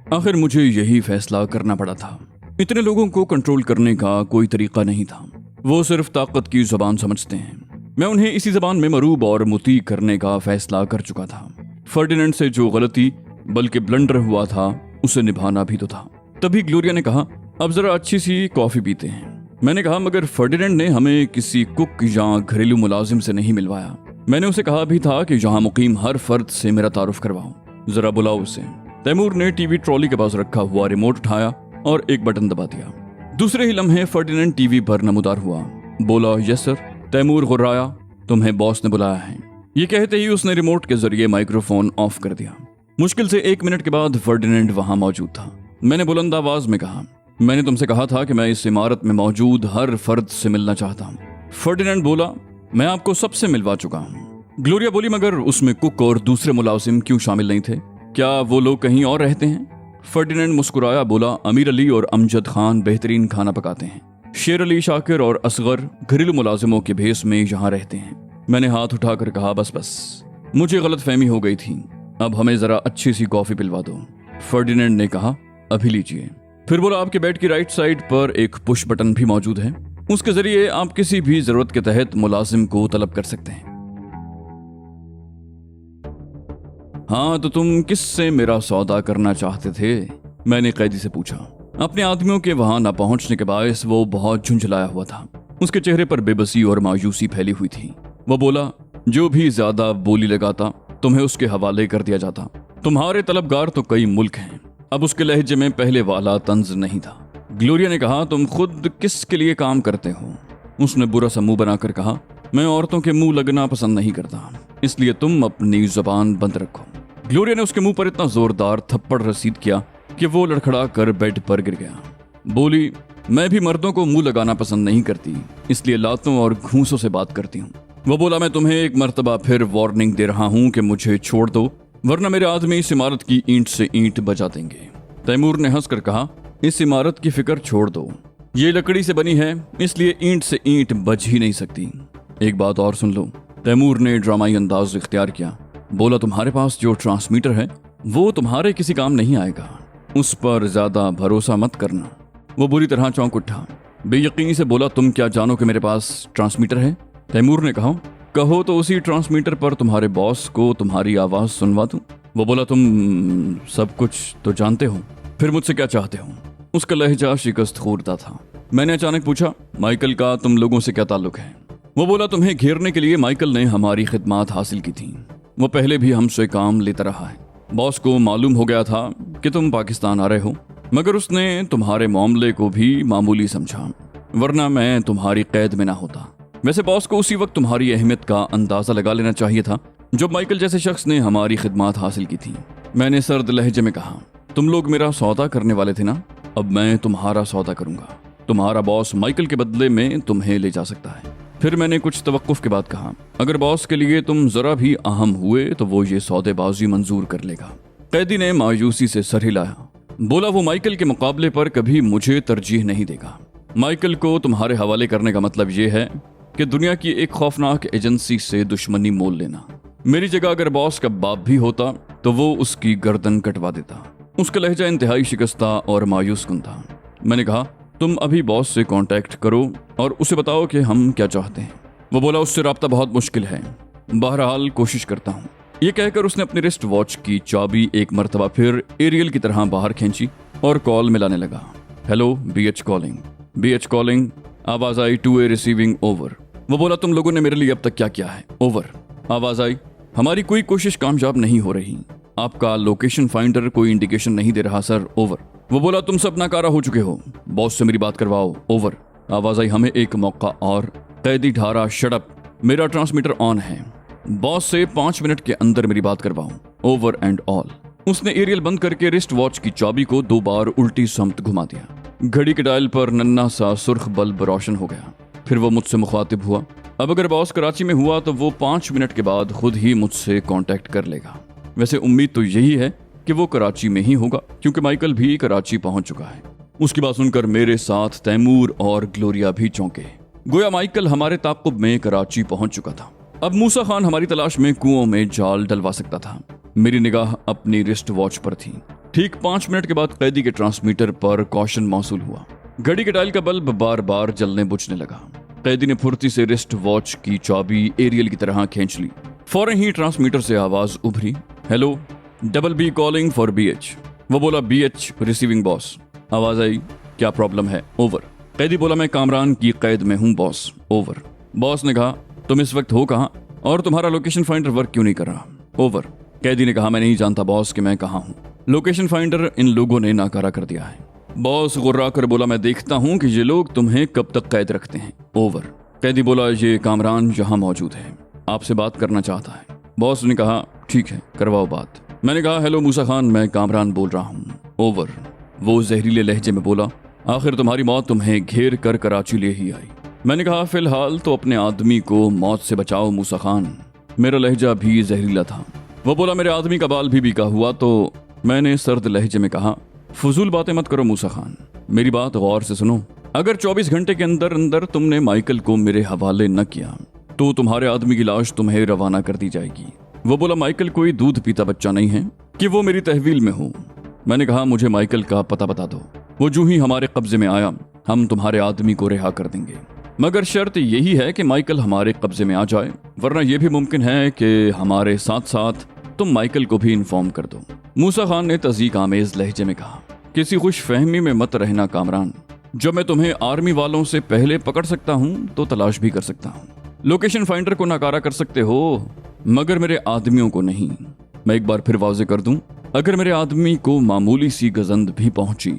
आखिर मुझे यही फैसला करना पड़ा था। इतने लोगों को कंट्रोल करने का कोई तरीका नहीं था। वो सिर्फ ताकत की जुबान समझते हैं। मैं उन्हें इसी जबान में मरूब और मुती करने का फैसला कर चुका था। फर्डिनेंड से जो गलती बल्कि ब्लंडर हुआ था उसे निभाना भी तो था। तभी ग्लोरिया ने कहा, अब जरा अच्छी सी कॉफी पीते हैं। मैंने कहा, मगर फर्डिनेंड ने हमें किसी कुक या घरेलू मुलाजिम से नहीं मिलवाया। मैंने उसे कहा भी था कि यहाँ मुकीम हर फर्द से मेरा तारुफ करवाओ, जरा बुलाओ उसे। तैमूर ने टीवी ट्रॉली के पास रखा हुआ रिमोट उठाया और एक बटन दबा दिया। दूसरे ही लम्हे फर्डिनेंड टीवी पर नमूदार हुआ। बोला, यस सर। तैमूर गुर्राया, तुम्हें बॉस ने बुलाया है। ये कहते ही उसने रिमोट के जरिए माइक्रोफोन ऑफ कर दिया। मुश्किल से 1 मिनट के बाद फर्डिनेंड वहां मौजूद था। मैंने बुलंद आवाज में कहा, मैंने तुमसे कहा था कि मैं इस इमारत में मौजूद हर फर्द से मिलना चाहता हूँ। फर्डिनेंड बोला, मैं आपको सबसे मिलवा चुका हूँ। ग्लोरिया बोली, मगर उसमें कुक और दूसरे मुलाजिम क्यों शामिल नहीं थे? क्या वो लोग कहीं और रहते हैं? फर्डिनेंड मुस्कुराया, बोला, अमीर अली और अमजद खान बेहतरीन खाना पकाते हैं। शेर अली, शाकिर और असगर घरेलू मुलाजिमों के भेस में यहाँ रहते हैं। मैंने हाथ उठाकर कहा, बस मुझे गलत फहमी हो गई थी। अब हमें जरा अच्छी सी कॉफी पिलवा दो। फर्डिनेंड ने कहा, अभी लीजिए। फिर बोला, आपके बेड की राइट साइड पर एक पुश बटन भी मौजूद है। उसके जरिए आप किसी भी जरूरत के तहत मुलाजिम को तलब कर सकते हैं। हाँ, तो तुम किससे मेरा सौदा करना चाहते थे? मैंने कैदी से पूछा। अपने आदमियों के वहां न पहुंचने के बायस वो बहुत झुंझलाया हुआ था। उसके चेहरे पर बेबसी और मायूसी फैली हुई थी। वो बोला, जो भी ज्यादा बोली लगाता तुम्हें उसके हवाले कर दिया जाता। तुम्हारे तलबगार तो कई मुल्क हैं। अब उसके लहजे में पहले वाला तंज नहीं था। ग्लोरिया ने कहा, तुम खुद किसके लिए काम करते हो? उसने बुरा सा मुंह बनाकर कहा, मैं औरतों के मुंह लगना पसंद नहीं करता, इसलिए तुम अपनी जुबान बंद रखो। ग्लोरिया ने उसके मुंह पर इतना जोरदार थप्पड़ रसीद किया कि वो लड़खड़ा कर बेड पर गिर गया। बोली, मैं भी मर्दों को मुंह लगाना पसंद नहीं करती, इसलिए लातों और घूंसों से बात करती हूँ। वो बोला, मैं तुम्हें एक मर्तबा फिर वार्निंग दे रहा हूँ कि मुझे छोड़ दो, वरना मेरे आदमी इस इमारत की ईंट से ईंट बजा देंगे। तैमूर ने हंसकर कहा, इस इमारत की फिक्र छोड़ दो, ये लकड़ी से बनी है, इसलिए ईंट से ईंट बज ही नहीं सकती। एक बात और सुन लो। तैमूर ने ड्रामाई अंदाज इख्तियार किया। बोला, तुम्हारे पास जो ट्रांसमीटर है वो तुम्हारे किसी काम नहीं आएगा, उस पर ज्यादा भरोसा मत करना। वो बुरी तरह चौंक उठा, बेयकीनी से बोला, तुम क्या जानो कि मेरे पास ट्रांसमीटर है? तैमूर ने कहा, कहो तो उसी ट्रांसमीटर पर तुम्हारे बॉस को तुम्हारी आवाज सुनवा दूं। वो बोला, तुम सब कुछ तो जानते हो, फिर मुझसे क्या चाहते हो? उसका लहजा शिकस्त खूरदा था। मैंने अचानक पूछा, माइकल का तुम लोगों से क्या ताल्लुक है? वो बोला, तुम्हें घेरने के लिए माइकल ने हमारी खिदमत हासिल की थी। वो पहले भी हमसे काम लेता रहा है। बॉस को मालूम हो गया था कि तुम पाकिस्तान आ रहे हो, मगर उसने तुम्हारे मामले को भी मामूली समझा, वरना मैं तुम्हारी कैद में ना होता। वैसे बॉस को उसी वक्त तुम्हारी अहमियत का अंदाजा लगा लेना चाहिए था जब माइकल जैसे शख्स ने हमारी खिदमत हासिल की थी। मैंने सर्द लहजे में कहा, तुम लोग मेरा सौदा करने वाले थे ना, अब मैं तुम्हारा सौदा करूंगा। तुम्हारा बॉस माइकल के बदले में तुम्हें ले जा सकता है। फिर मैंने कुछ तवक्कुफ के बाद कहा, अगर बॉस के लिए तुम जरा भी अहम हुए तो वो ये सौदेबाजी मंजूर कर लेगा। कैदी ने मायूसी से सर हिलाया। बोला, वो माइकल के मुकाबले पर कभी मुझे तरजीह नहीं देगा। माइकल को तुम्हारे हवाले करने का मतलब ये है कि दुनिया की एक खौफनाक एजेंसी से दुश्मनी मोल लेना। मेरी जगह अगर बॉस का बाप भी होता तो वो उसकी गर्दन कटवा देता। उसका लहजा इंतहाई शिकस्ता और मायूस कुन था। मैंने कहा, तुम अभी बॉस से कांटेक्ट करो और उसे बताओ कि हम क्या चाहते हैं। वो बोला, उससे राब्ता बहुत मुश्किल है, बहरहाल कोशिश करता हूँ। ये कहकर उसने अपनी रिस्ट वॉच की चाबी एक मरतबा फिर एरियल की तरह बाहर खींची और कॉल मिलाने लगा। Hello, BH calling. BH calling. आवाज आई, 2A रिसीविंग, ओवर। वो बोला, तुम लोगों ने मेरे लिए अब तक क्या किया है? ओवर। आवाज आई, हमारी कोई कोशिश कामयाब नहीं हो रही, आपका लोकेशन फाइंडर कोई इंडिकेशन नहीं दे रहा सर, ओवर। वो बोला, तुम सब नाकारा हो चुके हो, बॉस से मेरी बात करवाओ, ओवर। आवाज आई, हमें एक मौका और। कैदी ढारा, शटअप, मेरा ट्रांसमीटर ऑन है, बॉस से 5 मिनट के अंदर मेरी बात करवाओ, ओवर एंड ऑल। उसने एरियल बंद करके रिस्ट वॉच की चाबी को 2 बार उल्टी समत घुमा दिया। घड़ी के डायल पर नन्ना सा सुर्ख बल्ब रोशन हो गया। फिर वो मुझसे मुखातिब हुआ। अब अगर बॉस कराची में हुआ तो वो 5 मिनट के बाद खुद ही मुझसे कांटेक्ट कर लेगा। वैसे उम्मीद तो यही है कि वो कराची में ही होगा, क्योंकि माइकल भी कराची पहुंच चुका है। उसकी बात सुनकर मेरे साथ तैमूर और ग्लोरिया भी चौंके। गोया माइकल हमारे ताक़ुब में कराची पहुंच चुका था। अब मूसा खान हमारी तलाश में कुओं में जाल डलवा सकता था। मेरी निगाह अपनी रिस्ट वॉच पर थी। ठीक 5 मिनट के बाद कैदी के ट्रांसमीटर पर कॉशन मौसूल हुआ। घड़ी के डायल का बल्ब बार बार जलने बुझने लगा। कैदी ने फुर्ती से रिस्ट वॉच की चाबी एरियल की तरह खींच ली। फौरन ही ट्रांसमीटर से आवाज उभरी, hello, double be calling for BH। वो बोला, BH रिसीविंग बॉस। आवाज आई, क्या प्रॉब्लम है? ओवर। कैदी बोला, मैं कामरान की कैद में हूँ बॉस। ओवर। बॉस ने कहा, तुम इस वक्त हो कहाँ और तुम्हारा लोकेशन फाइंडर वर्क क्यों नहीं कर रहा? ओवर। कैदी ने कहा, मैं नहीं जानता बॉस कि मैं कहाँ हूँ। लोकेशन फाइंडर इन लोगों ने नाकारा कर दिया है। बॉस गुर्रा कर बोला, मैं देखता हूँ कि ये लोग तुम्हें कब तक कैद रखते हैं। ओवर। कैदी बोला, ये कामरान यहाँ मौजूद है, आपसे बात करना चाहता है। बॉस ने कहा, ठीक है, करवाओ बात। मैंने कहा, हेलो मूसा खान, मैं कामरान बोल रहा हूँ। ओवर। वो जहरीले लहजे में बोला, आखिर तुम्हारी मौत तुम्हें घेर कर कराची ले ही आई। मैंने कहा, फिलहाल तो अपने आदमी को मौत से बचाओ मूसा खान। मेरा लहजा भी जहरीला था। वो बोला, मेरे आदमी का बाल भी बीका हुआ। तो मैंने सर्द लहजे में कहा, फजूल बातें मत करो मूसा खान, मेरी बात गौर से सुनो। अगर 24 घंटे के अंदर अंदर तुमने माइकल को मेरे हवाले न किया तो तुम्हारे आदमी की लाश तुम्हें रवाना कर दी जाएगी। वो बोला, माइकल कोई दूध पीता बच्चा नहीं है कि वो मेरी तहवील में हो। मैंने कहा, मुझे माइकल का पता बता दो, वो जो ही हमारे कब्जे में आया हम तुम्हारे आदमी को रिहा कर देंगे, मगर शर्त यही है कि माइकल हमारे कब्जे में आ जाए, वरना यह भी मुमकिन है कि हमारे साथ साथ तुम माइकल को भी इन्फॉर्म कर दो। मूसा खान ने तज़ीक आमेज लहजे में कहा, किसी खुश फहमी में मत रहना कामरान, जब मैं तुम्हें आर्मी वालों से पहले पकड़ सकता हूँ तो तलाश भी कर सकता हूँ। लोकेशन फाइंडर को नाकारा कर सकते हो मगर मेरे आदमियों को नहीं। मैं एक बार फिर वाज़े कर दूं, अगर मेरे आदमी को मामूली सी गजंद भी पहुंची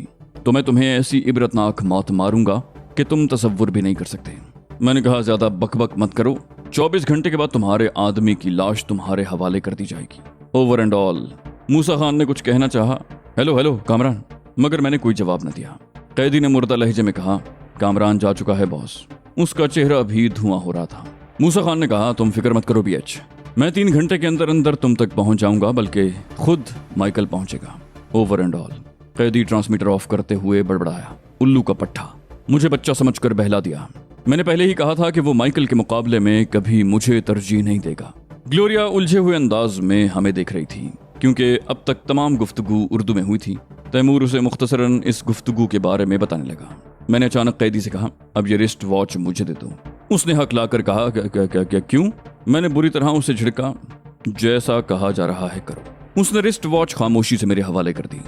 तो मैं तुम्हें ऐसी इबरतनाक मौत मारूंगा कि तुम तसव्वुर भी नहीं कर सकते। मैंने कहा, ज्यादा बकबक मत करो, 24 घंटे के बाद तुम्हारे आदमी की लाश तुम्हारे हवाले कर दी जाएगी। Over and all. Musa Khan ने कुछ कहना चाहा, हेलो कामरान, मगर मैंने कोई जवाब न दिया। कैदी ने मुर्दा लहजे में कहा, कामरान जा चुका है बॉस। उसका चेहरा भी धुआं हो रहा था। मूसा खान ने कहा, तुम फिक्र मत करो BH, मैं 3 घंटे के अंदर अंदर तुम तक पहुंच जाऊंगा, बल्कि खुद माइकल पहुंचेगा। Over and all. कैदी ट्रांसमीटर ऑफ करते हुए बड़बड़ाया, उल्लू का पट्टा, मुझे बच्चा समझकर बहला दिया। मैंने पहले ही कहा था कि वो माइकल के मुकाबले में कभी मुझे तरजीह नहीं देगा। ग्लोरिया उलझे हुए अंदाज में हमें देख रही थी, क्योंकि अब तक तमाम गुफ्तगू उर्दू में हुई थी। तैमूर उसे मुख्तसरन इस गुफ्तगू के बारे में बताने लगा। मैंने अचानक कैदी से कहा, अब ये रिस्ट वॉच मुझे दे दो। उसने हक लाकर कहा, क्या क्यों? मैंने बुरी तरह उसे झिड़का, जैसा कहा जा रहा है करो। उसने रिस्ट वॉच खामोशी से मेरे हवाले कर दी।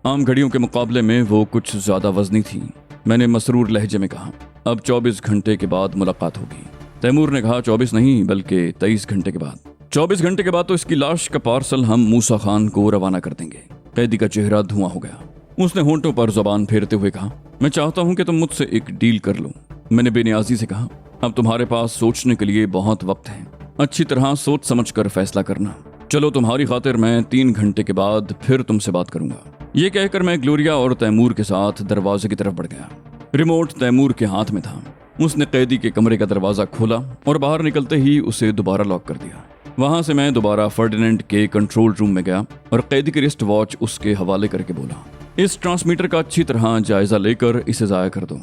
आम घड़ियों के मुकाबले में वो कुछ ज्यादा वजनी थी। मैंने मसरूर लहजे में कहा, अब 24 घंटे के बाद मुलाकात होगी। तैमूर ने कहा, 24 नहीं बल्कि 23 घंटे के बाद। 24 घंटे के बाद तो इसकी लाश का पार्सल हम मूसा खान को रवाना कर देंगे। कैदी का चेहरा धुआं हो गया। उसने होंठों पर जुबान फेरते हुए कहा, मैं चाहता हूं कि तुम मुझसे एक डील कर लो। मैंने बेनियाजी से कहा, अब तुम्हारे पास सोचने के लिए बहुत वक्त है, अच्छी तरह सोच समझकर फैसला करना। चलो, तुम्हारी खातिर मैं 3 घंटे के बाद फिर तुमसे बात करूंगा। ये कहकर मैं ग्लोरिया और तैमूर के साथ दरवाजे की तरफ बढ़ गया। रिमोट तैमूर के हाथ में था। उसने कैदी के कमरे का दरवाजा खोला और बाहर निकलते ही उसे दोबारा लॉक कर दिया। वहां से मैं दोबारा फर्डिनेंड के कंट्रोल रूम में गया और कैदी की रिस्ट वॉच उसके हवाले करके बोला, इस ट्रांसमीटर का अच्छी तरह जायजा लेकर इसे जाया कर दो।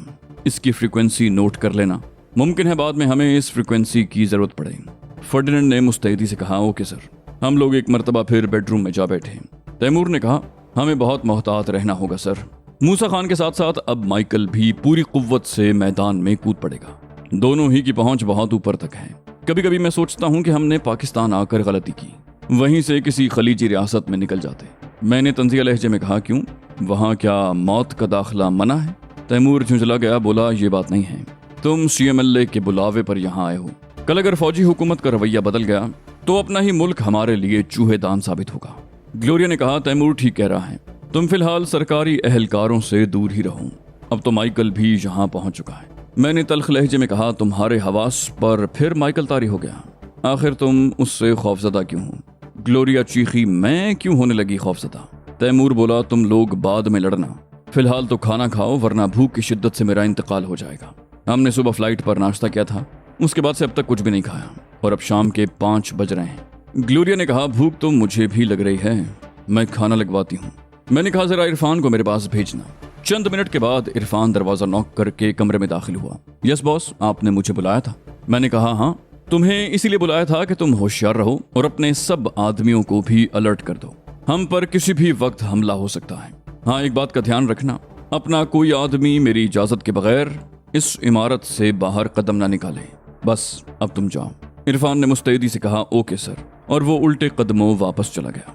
इसकी फ्रीक्वेंसी नोट कर लेना, मुमकिन है बाद में हमें इस फ्रीक्वेंसी की जरूरत पड़े। फर्डिनेंड ने मुस्तैदी से कहा, ओके सर। हम लोग एक मरतबा फिर बेडरूम में जा बैठे। तैमूर ने कहा, हमें बहुत मोहतात रहना होगा सर। मूसा खान के साथ साथ अब माइकल भी पूरी कुव्वत से मैदान में कूद पड़ेगा। दोनों ही की पहुंच बहुत ऊपर तक है। कभी कभी मैं सोचता हूं कि हमने पाकिस्तान आकर गलती की, वहीं से किसी खलीजी रियासत में निकल जाते। मैंने तंजिया लहजे में कहा, क्यों, वहां क्या मौत का दाखिला मना है? तैमूर झुंझला गया, बोला, ये बात नहीं है, तुम CMLA के बुलावे पर यहाँ आए हो। कल अगर फौजी हुकूमत का रवैया बदल गया तो अपना ही मुल्क हमारे लिए चूहेदान साबित होगा। ग्लोरिया ने कहा, तैमूर ठीक कह रहा है, तुम फिलहाल सरकारी एहलकारों से दूर ही रहो। अब तो माइकल भी यहाँ पहुंच चुका है। मैंने तल्ख लहजे में कहा, तुम्हारे हवास पर फिर माइकल तारी हो गया। आखिर तुम उससे खौफजदा क्यों हो? ग्लोरिया चीखी, मैं क्यों होने लगी खौफजदा? तैमूर बोला, तुम लोग बाद में लड़ना, फिलहाल तो खाना खाओ वरना भूख की शिद्दत से मेरा इंतकाल हो जाएगा। हमने सुबह फ्लाइट पर नाश्ता किया था, उसके बाद से अब तक कुछ भी नहीं खाया और अब शाम के 5 बज रहे हैं। ग्लोरिया ने कहा, भूख तो मुझे भी लग रही है, मैं खाना लगवाती हूँ। मैंने कहा, जरा इरफान को मेरे पास भेजना। चंद मिनट के बाद इरफान दरवाजा नॉक करके कमरे में दाखिल हुआ। यस बॉस, आपने मुझे बुलाया था। मैंने कहा, हाँ, तुम्हें इसीलिए बुलाया था कि तुम होशियार रहो और अपने सब आदमियों को भी अलर्ट कर दो। हम पर किसी भी वक्त हमला हो सकता है। हाँ, एक बात का ध्यान रखना, अपना कोई आदमी मेरी इजाजत के बगैर इस इमारत से बाहर कदम ना निकाले। बस अब तुम जाओ। इरफान ने मुस्तैदी से कहा, ओके सर, और वो उल्टे कदमों वापस चला गया।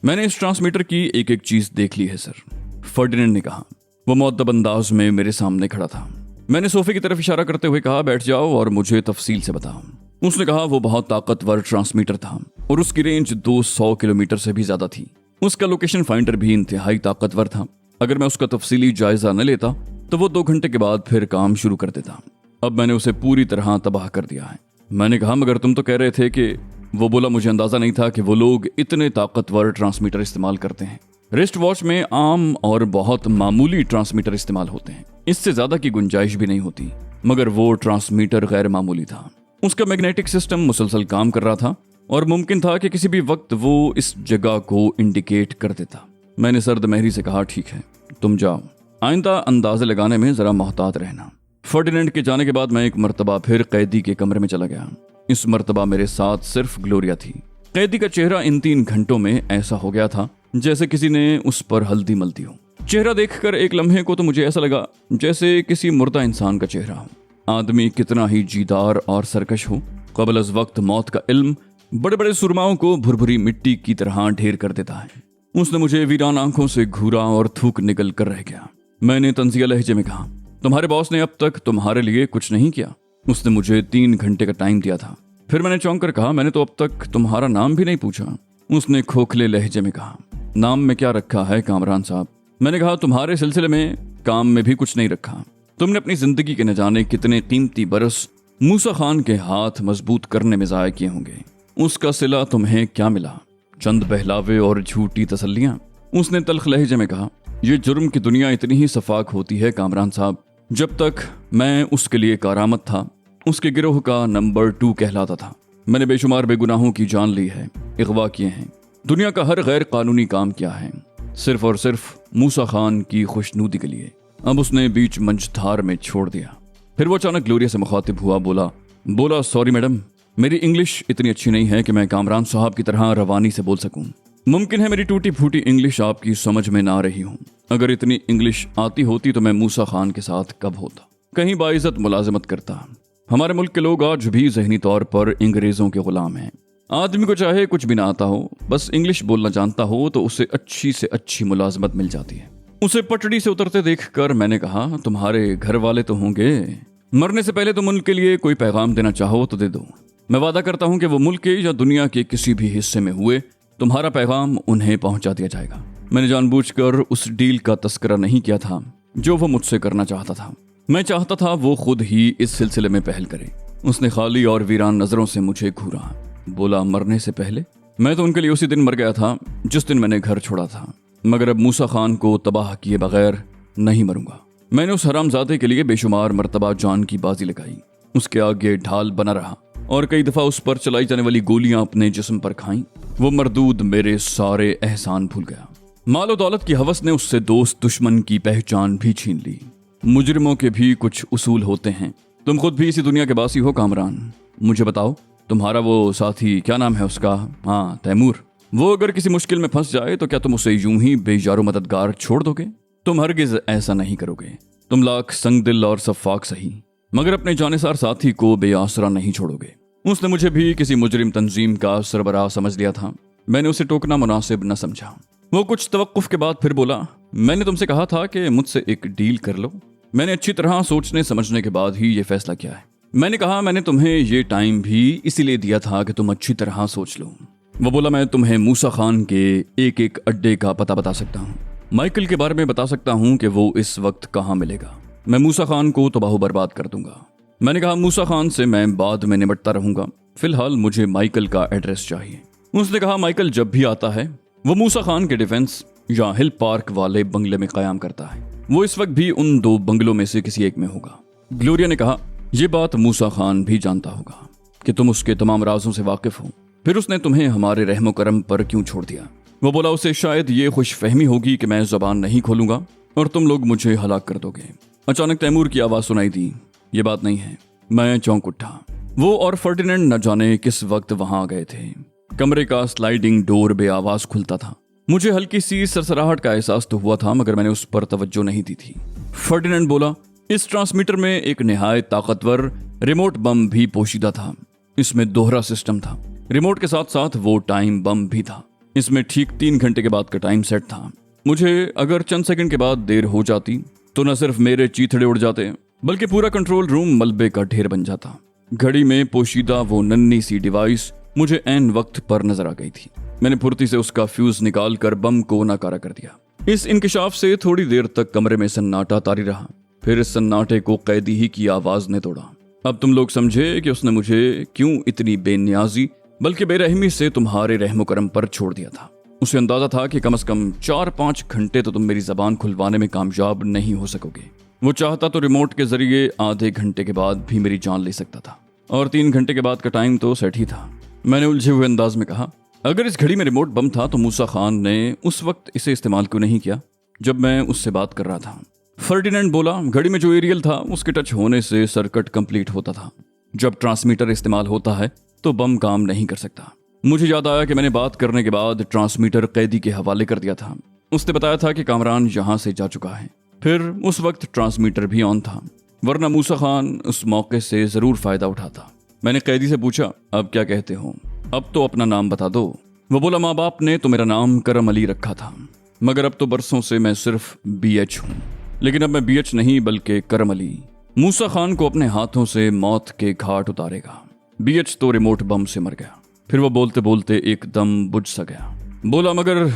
मैंने इस ट्रांसमीटर की एक एक चीज देख ली है सर, फर्डिनेंड ने कहा। वो मुअद्दब अंदाज में मेरे सामने खड़ा था। मैंने सोफे की तरफ इशारा करते हुए कहा, बैठ जाओ और मुझे तफसील से बताओ। उसने कहा, वो बहुत ताकतवर ट्रांसमीटर था और उसकी रेंज 200 किलोमीटर से भी ज्यादा थी। उसका लोकेशन फाइंडर भी इंतहाई ताकतवर था। अगर मैं उसका तफसीली जायजा न लेता तो वो 2 घंटे के बाद फिर काम शुरू कर देता। अब मैंने उसे पूरी तरह तबाह कर दिया है। मैंने कहा, मगर तुम तो कह रहे थे कि। वो बोला, मुझे अंदाजा नहीं था कि वो लोग इतने ताकतवर ट्रांसमीटर इस्तेमाल करते हैं। रिस्ट वॉच में आम और बहुत मामूली ट्रांसमीटर इस्तेमाल होते हैं, इससे ज्यादा की गुंजाइश भी नहीं होती, मगर वो ट्रांसमीटर गैर मामूली था। उसका मैग्नेटिक सिस्टम मुसलसल काम कर रहा था और मुमकिन था कि किसी भी वक्त वो इस जगह को इंडिकेट कर देता। मैंने सर्द महरी से कहा, ठीक है, तुम जाओ, आइंदा अंदाजे लगाने में जरा मोहतात रहना। फर्डिनेंड के जाने के बाद मैं एक मर्तबा फिर कैदी के कमरे में चला गया। इस मर्तबा मेरे साथ सिर्फ ग्लोरिया थी। कैदी का चेहरा इन 3 घंटों में ऐसा हो गया था जैसे किसी ने उस पर हल्दी मलती हो। चेहरा देखकर एक लम्हे को तो मुझे ऐसा लगा जैसे किसी मुर्दा इंसान का चेहरा हो। आदमी कितना ही जीदार और सरकश हो, क़ब्ल अज़ वक्त मौत का इल्म बड़े बड़े सुरमाओं को भुरभुरी मिट्टी की तरह ढेर कर देता है। उसने मुझे वीरान आंखों से घूरा और थूक निकल कर रह गया। मैंने तंजिया लहजे में कहा, तुम्हारे बॉस ने अब तक तुम्हारे लिए कुछ नहीं किया? उसने मुझे 3 घंटे का टाइम दिया था। फिर मैंने चौंक कर कहा, मैंने तो अब तक तुम्हारा नाम भी नहीं पूछा। उसने खोखले लहजे में कहा, नाम में क्या रखा है कामरान साहब? मैंने कहा, तुम्हारे सिलसिले में काम में भी कुछ नहीं रखा। तुमने अपनी जिंदगी के न जाने कितने कीमती बरस मूसा खान के हाथ मजबूत करने में ज़ाया किए होंगे। उसका सिला तुम्हें क्या मिला? चंद बहलावे और झूठी तसल्लियां। उसने तल्ख लहजे में कहा, यह जुर्म की दुनिया इतनी ही सफाक होती है कामरान साहब। जब तक मैं उसके लिए कारामत था, उसके गिरोह का नंबर 2 कहलाता था। मैंने बेशुमार बेगुनाहों की जान ली है, इगवा किए हैं, दुनिया का हर गैर कानूनी काम किया है, सिर्फ और सिर्फ मूसा खान की खुशनूदी के लिए। अब उसने बीच मंझधार में छोड़ दिया। फिर वो अचानक ग्लोरिया से मुखातिब हुआ, बोला सॉरी मैडम, मेरी इंग्लिश इतनी अच्छी नहीं है कि मैं कामरान साहब की तरह रवानी से बोल सकूं। मुमकिन है मेरी टूटी फूटी इंग्लिश आपकी समझ में ना आ रही हो। अगर इतनी इंग्लिश आती होती तो मैं मूसा खान के साथ कब होता, कहीं बाइज्जत मुलाजिमत करता। हमारे मुल्क के लोग आज भी ज़हनी तौर पर अंग्रेजों के गुलाम हैं। आदमी को चाहे कुछ भी ना आता हो, बस इंग्लिश बोलना जानता हो तो उसे अच्छी से अच्छी मुलाजिमत मिल जाती है। उसे पटड़ी से उतरते देखकर मैंने कहा, तुम्हारे घर वाले तो होंगे, मरने से पहले तुम उनके लिए कोई पैगाम देना चाहो तो दे दो। मैं वादा करता हूं कि वो मुल्क के या दुनिया के किसी भी हिस्से में हुए तुम्हारा पैगाम उन्हें पहुंचा दिया जाएगा। मैंने जानबूझकर उस डील का तस्करा नहीं किया था जो वो मुझसे करना चाहता था। मैं चाहता था वो खुद ही इस सिलसिले में पहल करे। उसने खाली और वीरान नजरों से मुझे घूरा, बोला, मरने से पहले? मैं तो उनके लिए उसी दिन मर गया था जिस दिन मैंने घर छोड़ा था, मगर अब मूसा खान को तबाह किए बगैर नहीं मरूंगा। मैंने उस हरामजादे के लिए बेशुमार मर्तबा जान की बाजी लगाई, उसके आगे ढाल बना रहा और कई दफा उस पर चलाई जाने वाली गोलियां अपने जिस्म पर खाईं। वो मरदूद मेरे सारे एहसान भूल गया। मालो दौलत की हवस ने उससे दोस्त दुश्मन की पहचान भी छीन ली। मुजरिमों के भी कुछ उसूल होते हैं। तुम खुद भी इसी दुनिया के बासी हो कामरान। मुझे बताओ, तुम्हारा वो साथी क्या नाम है उसका? हाँ, तैमूर। वो अगर किसी मुश्किल में फंस जाए तो क्या तुम उसे यूं ही बेजारो मददगार छोड़ दोगे? तुम हरगिज ऐसा नहीं करोगे। तुम लाख संग दिल और सफाक सही, मगर अपने जानेसार साथी को बेआसरा नहीं छोड़ोगे। उसने मुझे भी किसी मुजरिम तंजीम का सरबराह समझ लिया था। मैंने उसे टोकना मुनासिब न समझा। वो कुछ तवक्कुफ के बाद फिर बोला, मैंने तुमसे कहा था कि मुझसे एक डील कर लो। मैंने अच्छी तरह सोचने समझने के बाद ही ये फैसला किया है। मैंने कहा, मैंने तुम्हें ये टाइम भी इसीलिए दिया था कि तुम अच्छी तरह सोच लो। वो बोला, मैं तुम्हें मूसा खान के एक एक अड्डे का पता बता सकता हूँ। माइकल के बारे में बता सकता हूँ कि वो इस वक्त कहाँ मिलेगा। मैं मूसा खान को तबाह बर्बाद कर दूंगा। मैंने कहा, मूसा खान से मैं बाद में निपटता रहूंगा, फिलहाल मुझे माइकल का एड्रेस चाहिए। उसने कहा, माइकल जब भी आता है वो मूसा खान के डिफेंस या हिल पार्क वाले बंगले में कयाम करता है। वो इस वक्त भी उन 2 बंगलों में से किसी एक में होगा। ग्लोरिया ने कहा, यह बात मूसा खान भी जानता होगा कि तुम उसके तमाम राजों से वाकिफ हो, फिर उसने तुम्हें हमारे रहमो करम पर क्यों छोड़ दिया? वो बोला, उसे शायद ये खुश फहमी होगी कि मैं जुबान नहीं खोलूंगा और तुम लोग मुझे हलाक कर दोगे। अचानक तैमूर की आवाज सुनाई दी, ये बात नहीं है। मैं चौंक उठा। वो और फर्डिनेंड न जाने किस वक्त वहां आ गए थे। कमरे का स्लाइडिंग डोर बेआवाज खुलता था। मुझे हल्की सी सरसराहट का एहसास तो हुआ था, मगर मैंने उस पर तवज्जो नहीं दी थी। फर्डिनेंड बोला, इस ट्रांसमीटर में एक निहायत ताकतवर रिमोट बम भी पोशीदा था। इसमें दोहरा सिस्टम था। रिमोट के साथ साथ वो टाइम बम भी था। इसमें ठीक 3 घंटे के बाद का टाइम सेट था। मुझे अगर चंद सेकंड के बाद देर हो जाती तो न सिर्फ मेरे चीथड़े उड़ जाते, बल्कि पूरा कंट्रोल रूम मलबे का ढेर बन जाता। घड़ी में पोशीदा वो नन्ही सी डिवाइस मुझे ऐन वक्त पर नजर आ गई थी। मैंने फुर्ती से उसका फ्यूज निकाल कर बम को नाकारा कर दिया। इस इंकिशाफ से थोड़ी देर तक कमरे में सन्नाटा तारी रहा। फिर इस सन्नाटे को कैदी ही की आवाज ने तोड़ा। अब तुम लोग समझे कि उसने मुझे क्यों इतनी बेनियाजी बल्कि बेरहमी से तुम्हारे रहमो करम पर छोड़ दिया था। उसे अंदाजा था कि कम से कम 4-5 घंटे तो तुम मेरी जबान खुलवाने में कामयाब नहीं हो सकोगे। वो चाहता तो रिमोट के जरिए आधे घंटे के बाद भी मेरी जान ले सकता था, और 3 घंटे के बाद का टाइम तो सेट ही था। मैंने उलझे हुए अंदाज में कहा, अगर इस घड़ी में रिमोट बम था तो मूसा खान ने उस वक्त इसे इस्तेमाल क्यों नहीं किया जब मैं उससे बात कर रहा था। फर्डिनेंड बोला, घड़ी में जो एरियल था उसके टच होने से सर्किट कंप्लीट होता था। जब ट्रांसमीटर इस्तेमाल होता है तो बम काम नहीं कर सकता। मुझे याद आया कि मैंने बात करने के बाद ट्रांसमीटर कैदी के हवाले कर दिया था। उसने बताया था कि कामरान यहाँ से जा चुका है। फिर उस वक्त ट्रांसमीटर भी ऑन था, वरना मूसा खान उस मौके से जरूर फायदा उठाता। मैंने कैदी से पूछा, अब क्या कहते हो, अब तो अपना नाम बता दो। वो बोला, माँ बाप ने तो मेरा नाम करम अली रखा था, मगर अब तो बरसों से मैं सिर्फ BH हूँ। लेकिन अब मैं BH नहीं बल्कि करम अली मूसा खान को अपने हाथों से मौत के घाट उतारेगा। BH तो रिमोट बम से मर गया। फिर वो बोलते बोलते एकदम बुझ सा गया। बोला, मगर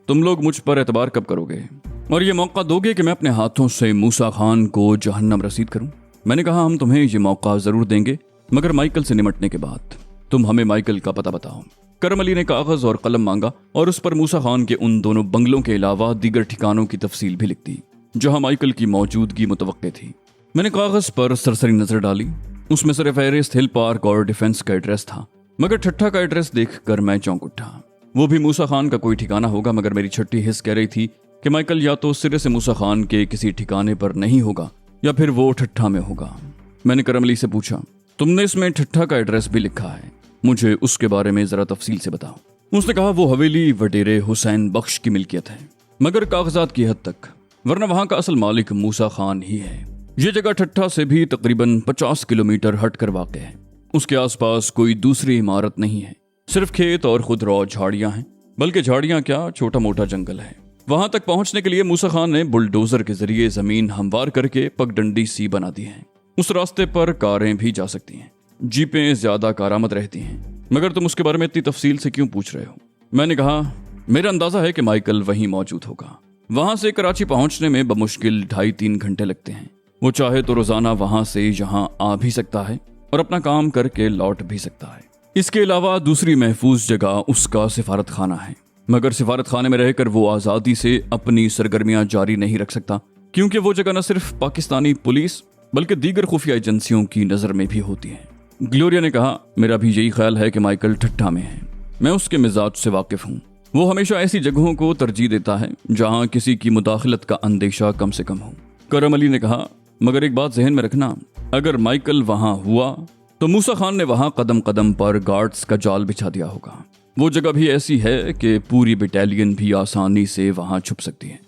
तुम लोग मुझ पर एतबार कब करोगे और ये मौका दोगे कि मैं अपने हाथों से मूसा खान को जहन्नम रसीद करूं? मैंने कहा, हम तुम्हें ये मौका जरूर देंगे, मगर माइकल से निमटने के बाद। तुम हमें माइकल का पता बताओ। करम अली ने कागज और कलम मांगा और उस पर मूसा खान के उन दोनों बंगलों के अलावा दीगर ठिकानों की तफसील भी लिख दी जहां माइकल की मौजूदगी मुतवक्के थी। मैंने कागज पर सरसरी नजर डाली। उसमें सिर्फ एरेस्ट हिल पार्क और डिफेंस का एड्रेस था, मगर ठट्ठा का एड्रेस देखकर मैं चौंक उठा। वो भी मूसा खान का कोई ठिकाना होगा, मगर मेरी छठी हिस्स कह रही थी कि माइकल या तो सिरे से मूसा खान के किसी ठिकाने पर नहीं होगा या फिर वो ठट्ठा में होगा। मैंने करम अली से पूछा, तुमने इसमें ठट्ठा का एड्रेस भी लिखा है, मुझे उसके बारे में जरा तफसील से बताओ। उसने कहा, वो हवेली वडेरे हुसैन बख्श की मिल्कियत है, मगर कागजात की हद तक, वरना वहां का असल मालिक मूसा खान ही है। ये जगह ठट्ठा से भी तकरीबन 50 किलोमीटर हटकर वाक़ है। उसके आसपास कोई दूसरी इमारत नहीं है, सिर्फ खेत और खुदरौ झाड़ियां हैं, बल्कि झाड़ियां क्या, छोटा मोटा जंगल है। वहां तक पहुंचने के लिए मूसा खान ने बुलडोजर के जरिए जमीन हमवार करके पगडंडी सी बना दी है। उस रास्ते पर कारें भी जा सकती हैं, जीपें ज्यादा कारामद रहती हैं। मगर तुम उसके बारे में इतनी तफसील से क्यों पूछ रहे हो? मैंने कहा, मेरा अंदाजा है कि माइकल वहीं मौजूद होगा। वहां से कराची पहुंचने में बमुश्किल 2.5-3 घंटे लगते हैं। वो चाहे तो रोजाना वहां से यहाँ आ भी सकता है और अपना काम करके लौट भी सकता है। इसके अलावा दूसरी महफूज जगह उसका सिफारत खाना है, मगर सिफारत खाने में रहकर वो आज़ादी से अपनी सरगर्मियां जारी नहीं रख सकता, क्योंकि वो जगह न सिर्फ पाकिस्तानी पुलिस बल्कि दीगर खुफिया एजेंसियों की नज़र में भी होती है। ग्लोरिया ने कहा, मेरा भी यही ख्याल है कि माइकल ठट्ठा में है। मैं उसके मिजाज से वाकिफ हूँ। वो हमेशा ऐसी जगहों को तरजीह देता है जहाँ किसी की मुदाखलत का अंदेशा कम से कम हो। करम अली ने कहा, मगर एक बात जहन में रखना, अगर माइकल वहां हुआ तो मूसा खान ने वहां कदम कदम पर गार्ड्स का जाल बिछा दिया होगा। वो जगह भी ऐसी है कि पूरी बटालियन भी आसानी से वहां छुप सकती है।